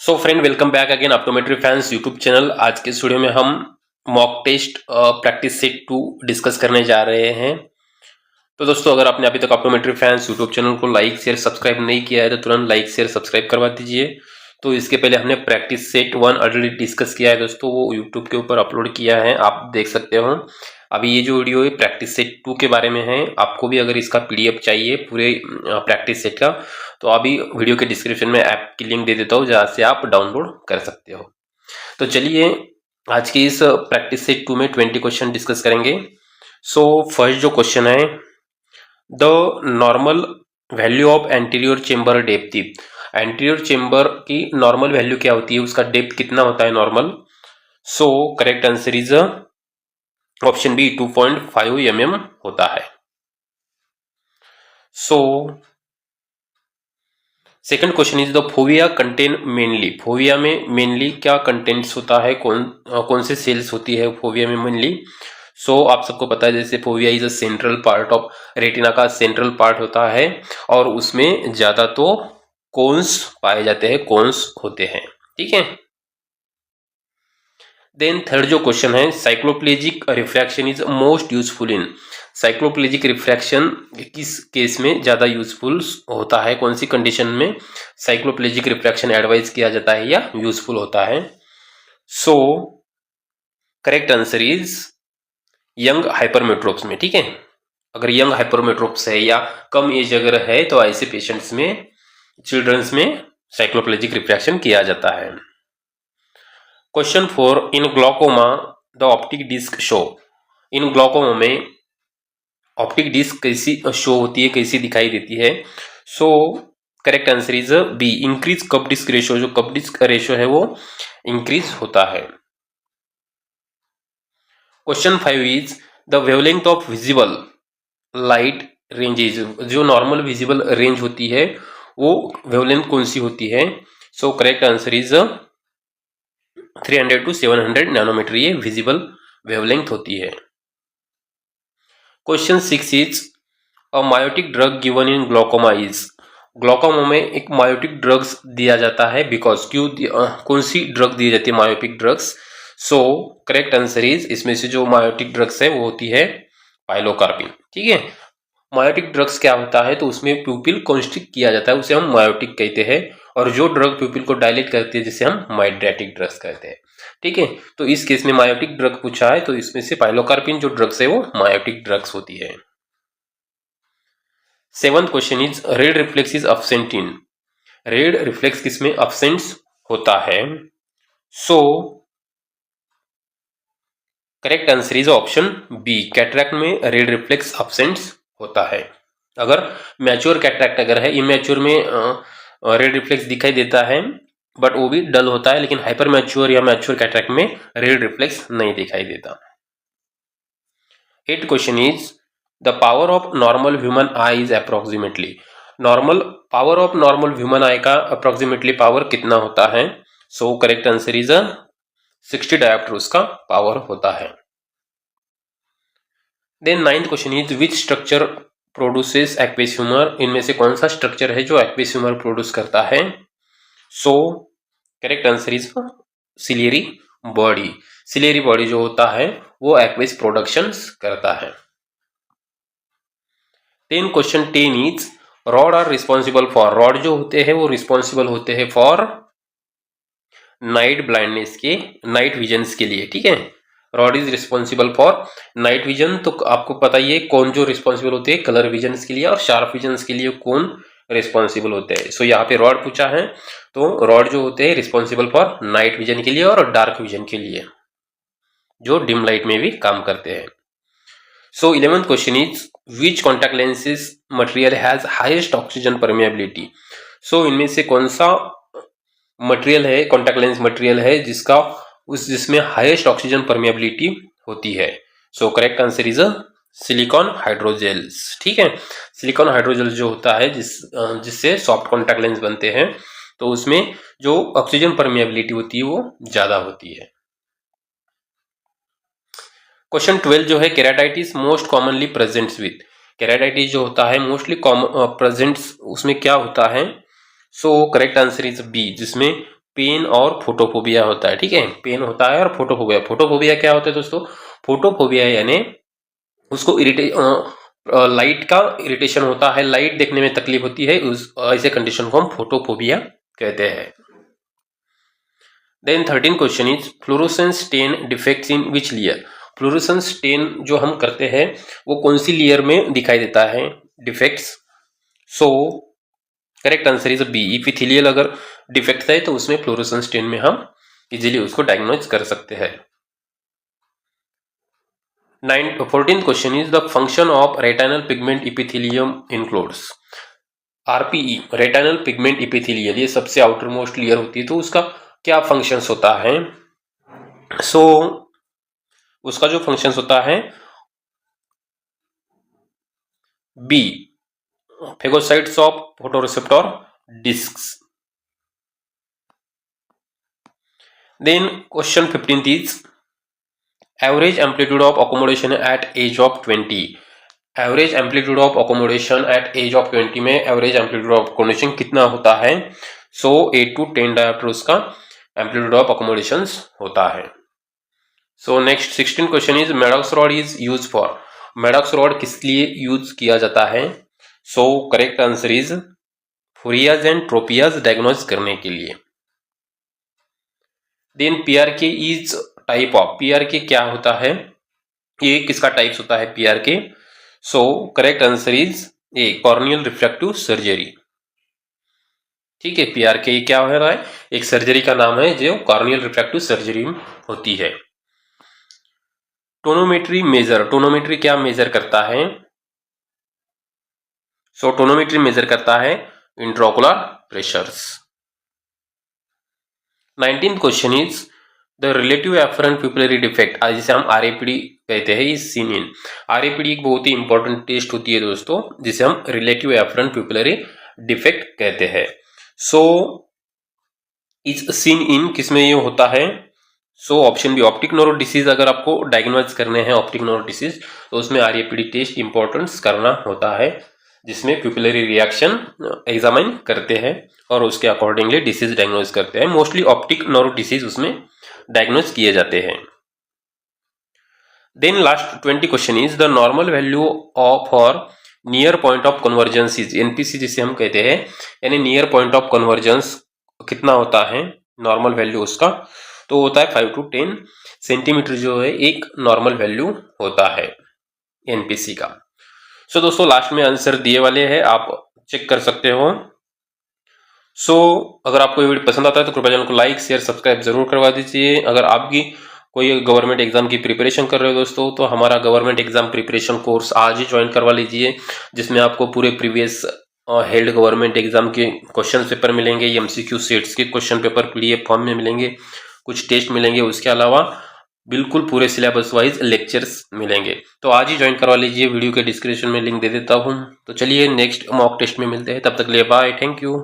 सो friend, welcome back again optometry fans YouTube channel. आज के इस वीडियो में हम mock test practice set 2 discuss करने जा रहे हैं। तो दोस्तों, अगर आपने अभी तक ऑप्टोमेट्री फैंस यूट्यूब चैनल को लाइक शेयर सब्सक्राइब नहीं किया है तो तुरंत लाइक शेयर सब्सक्राइब करवा दीजिए। तो इसके पहले हमने प्रैक्टिस सेट 1 ऑलरेडी डिस्कस किया है दोस्तों, वो यूट्यूब के ऊपर अपलोड किया है, आप देख सकते हो। अभी ये जो वीडियो है प्रैक्टिस सेट 2 के बारे में है। आपको भी अगर इसका पीडीएफ चाहिए पूरे प्रैक्टिस सेट का, तो अभी वीडियो के डिस्क्रिप्शन में ऐप की लिंक दे देता हूँ, जहाँ से आप डाउनलोड कर सकते हो। तो चलिए आज की इस प्रैक्टिस सेट 2 में 20 क्वेश्चन डिस्कस करेंगे। सो फर्स्ट जो क्वेश्चन है, the normal value of anterior chamber depth. Anterior chamber की नॉर्मल वैल्यू क्या होती है, उसका डेप्थ कितना होता है normal. So correct answer is option B 2.5 mm होता है। So second question is the fovea contain mainly. Fovea में मेनली क्या कंटेंट्स होता है, कौन से सेल्स होती है फोविया में मेनली। सो आप सबको पता है, जैसे fovea is a central part of retina का सेंट्रल पार्ट होता है और उसमें ज्यादा तो कोन्स पाए जाते हैं, कोन्स होते हैं, ठीक है। देन थर्ड जो क्वेश्चन है, cycloplegic refraction is most useful in. Cycloplegic refraction किस केस में ज्यादा यूजफुल होता है, कौन सी कंडीशन में साइक्लोप्लेजिक रिफ्रैक्शन एडवाइज किया जाता है या यूजफुल होता है। So correct answer is young hypermetropes में, ठीक है। अगर यंग हाइपरमेट्रोप्स है या कम एज अगर है तो ऐसे पेशेंट्स में, चिल्ड्रंस में साइक्लोप्लेजिक रिफ्रैक्शन किया जाता है। Question 4, in glaucoma the optic disc show. In glaucoma में ऑप्टिक डिस्क कैसी शो होती है, कैसी दिखाई देती है। So correct answer is B, increase cup disc ratio. जो कप डिस्क रेशियो है वो इंक्रीज होता है। Question 5 is the wavelength of visible light ranges. जो नॉर्मल विजिबल रेंज होती है वो वेवलेंथ कौन सी होती है। So correct answer is 300 to 700 nanometre, ये विजिबल वेवलेंथ होती है। Question 6 is a miotic drug given in glaucoma is. Glaucoma में एक मायोटिक ड्रग्स दिया जाता है, बिकॉज क्यों कौन सी ड्रग दी जाती है miotic drugs. So correct answer is, इसमें से जो मायोटिक ड्रग्स है वो होती है पाइलोकार्पिन, ठीक है। मायोटिक ड्रग्स क्या होता है, तो उसमें प्यूपिल कॉन्स्ट्रिक्ट किया जाता है, उसे हम मायोटिक कहते हैं। और जो ड्रग प्यूपिल को डायलेट करती है जिसे हम माइड्रेटिक ड्रग्स कहते हैं, ठीक है। तो इस केस में मायोटिक ड्रग पूछा है, तो इसमें से पाइलोकार्पिन जो ड्रग्स है वो मायोटिक ड्रग्स होती है। Seventh question is red reflex is absent in. Red reflex किसमें अब्सेंट होता है। So correct answer is option B, cataract में रेड रिफ्लेक्स अब्सेंट होता है। अगर मैच्योर कैटरैक्ट अगर है, इमैच्योर में रेड रिफ्लेक्स दिखाई देता है बट वो भी डल होता है, लेकिन हाइपर मैच्योर या मैच्योर कैटरैक्ट में रेड रिफ्लेक्स नहीं दिखाई देता। 8th question is the power of normal human eye is approximately. Normal power of normal human eye का अप्रोक्सीमेटली पावर कितना होता है। So correct answer is 60 dioptre उसका पावर होता है। Then 9th question is which structure produces aqueous humour. इनमें से कौन सा स्ट्रक्चर है जो एक्वेस ह्यूमर प्रोड्यूस करता है। So correct answer is ciliary body. Ciliary body जो होता है वो एक्वेस प्रोडक्शंस करता है। Then question 10 is rod are responsible for. Rod जो होते हैं वो रिस्पॉन्सिबल होते हैं फॉर नाइट ब्लाइंडनेस के, नाइट विजन्स के लिए, ठीक है। Rod is responsible for night vision. तो आपको पता ही है कौन जो रिस्पॉन्सिबल होते हैं कलर विजन्स के लिए, और शार्प विजन्स के लिए कौन रिस्पॉन्सिबल होते हैं। सो यहाँ पे रॉड पूछा है, तो रॉड जो होते हैं रिस्पॉन्सिबल फॉर नाइट विजन के लिए और डार्क विजन के लिए, जो डिम लाइट में भी काम करते हैं। So 11th question is which contact lenses material has highest oxygen permeability. So इनमें से कौन सा मटेरियल है, कॉन्टैक्ट लेंस मटेरियल है जिसमें हाईएस्ट ऑक्सीजन परमेबिलिटी होती है। So correct answer is silicone hydrogels, ठीक है। सिलिकॉन हाइड्रोजेल जो होता है जिससे सॉफ्ट कॉन्टैक्ट लेंस बनते हैं, तो उसमें जो ऑक्सीजन परमेबिलिटी होती है वो ज्यादा होती है। क्वेश्चन 12 जो है, keratitis most commonly presents with. Keratitis जो होता है मोस्टली प्रेजेंट्स उसमें क्या होता है। So correct answer is B, जिसमें पेन और फोटोफोबिया होता है। ठीक है, पेन होता है और फोटोफोबिया। फोटोफोबिया क्या होता है दोस्तों? फोटोफोबिया यानी उसको लाइट का इरिटेशन होता है, लाइट देखने में तकलीफ होती है, उस ऐसे कंडीशन को हम फोटोफोबिया कहते हैं। Then 13 question is fluorescence stain defects in which layer? Fluorescence stain जो हम करते हैं वो कौन सी लेयर में दिखाई देता है defects? So correct answer is B, epithelial अगर डिफेक्ट है तो उसमें फ्लोरोसेंस स्टेन में हम इजीली उसको डायग्नोज कर सकते हैं। 14th question is the function of retinal pigment epithelium includes? RPE, retinal pigment epithelial, ये सबसे आउटर मोस्ट लेयर होती है, तो उसका क्या फंक्शंस होता है? सो उसका जो फंक्शंस होता है B, phagocytes of photoreceptor discs. Then question 15th is average amplitude of accommodation at age of 20? Average amplitude of accommodation at age of 20 में एवरेज एम्पलीट्यूड ऑफ अकोमोडेशन कितना होता है? सो 8 to 10 डायोप्टर उसका amplitude of accommodation होता है। So next 16 question is Maddox rod is use for? Maddox rod किस लिए use किया जाता है? So correct answer is फोरियाज and tropias diagnose करने के लिए। Then PRK is type of? PRK क्या होता है, ये किसका टाइप्स होता है PRK? So correct answer is A, corneal refractive surgery. ठीक है, पीआरके क्या हो रहा है? एक सर्जरी का नाम है जो कॉर्नियल रिफ्रैक्टिव सर्जरी होती है। टोनोमेट्री मेजर, टोनोमेट्री क्या मेजर करता है? सो टोनोमेट्री मेजर करता है intraocular pressures. 19th question is the relative afferent pupillary defect, जिसे हम आरएपीडी कहते हैं, इज सीन इन? आरएपीडी एक बहुत ही इंपॉर्टेंट टेस्ट होती है दोस्तों, जिसे हम रिलेटिव एफरेंट प्यूपिलरी डिफेक्ट कहते हैं। सो इज सीन इन किसमें ये होता है? सो option B, optic nerve disease. अगर आपको डायग्नोज करने हैं ऑप्टिक नर्व डिसीज तो उसमें आरएपीडी टेस्ट इंपॉर्टेंस करना होता है, जिसमें प्यूपिलरी रिएक्शन एग्जामिन करते हैं और उसके अकॉर्डिंगली डिसीज डायग्नोज करते हैं। मोस्टली ऑप्टिक नर्व डिसीज उसमें डायग्नोज किए जाते हैं। Then last 20 question is the normal value of for near point of convergence is? NPC जिसे हम कहते हैं, यानी नियर पॉइंट ऑफ कन्वर्जेंस कितना होता है नॉर्मल वैल्यू उसका? तो होता है 5 to 10 सेंटीमीटर जो है एक नॉर्मल वैल्यू होता है एनपीसी का। सो दोस्तों लास्ट में आंसर दिए वाले हैं, आप चेक कर सकते हो। सो अगर आपको ये वीडियो पसंद आता है तो कृपया चैनल को लाइक शेयर सब्सक्राइब जरूर करवा दीजिए। अगर आपकी कोई गवर्नमेंट एग्जाम की प्रिपरेशन कर रहे हो दोस्तों तो हमारा गवर्नमेंट एग्जाम प्रिपरेशन कोर्स आज ही ज्वाइन करवा लीजिए, जिसमें आपको पूरे प्रीवियस हेल्ड गवर्नमेंट एग्जाम के क्वेश्चन पेपर मिलेंगे, एमसीक्यू सेट्स के क्वेश्चन पेपर पीडीएफ फॉर्म में मिलेंगे, कुछ टेस्ट मिलेंगे, उसके अलावा बिल्कुल पूरे सिलेबस वाइज लेक्चर्स मिलेंगे। तो आज ही ज्वाइन करवा लीजिए, वीडियो के डिस्क्रिप्शन में लिंक दे देता हूँ। तो चलिए नेक्स्ट मॉक टेस्ट में मिलते हैं, तब तक के लिए बाय, थैंक यू।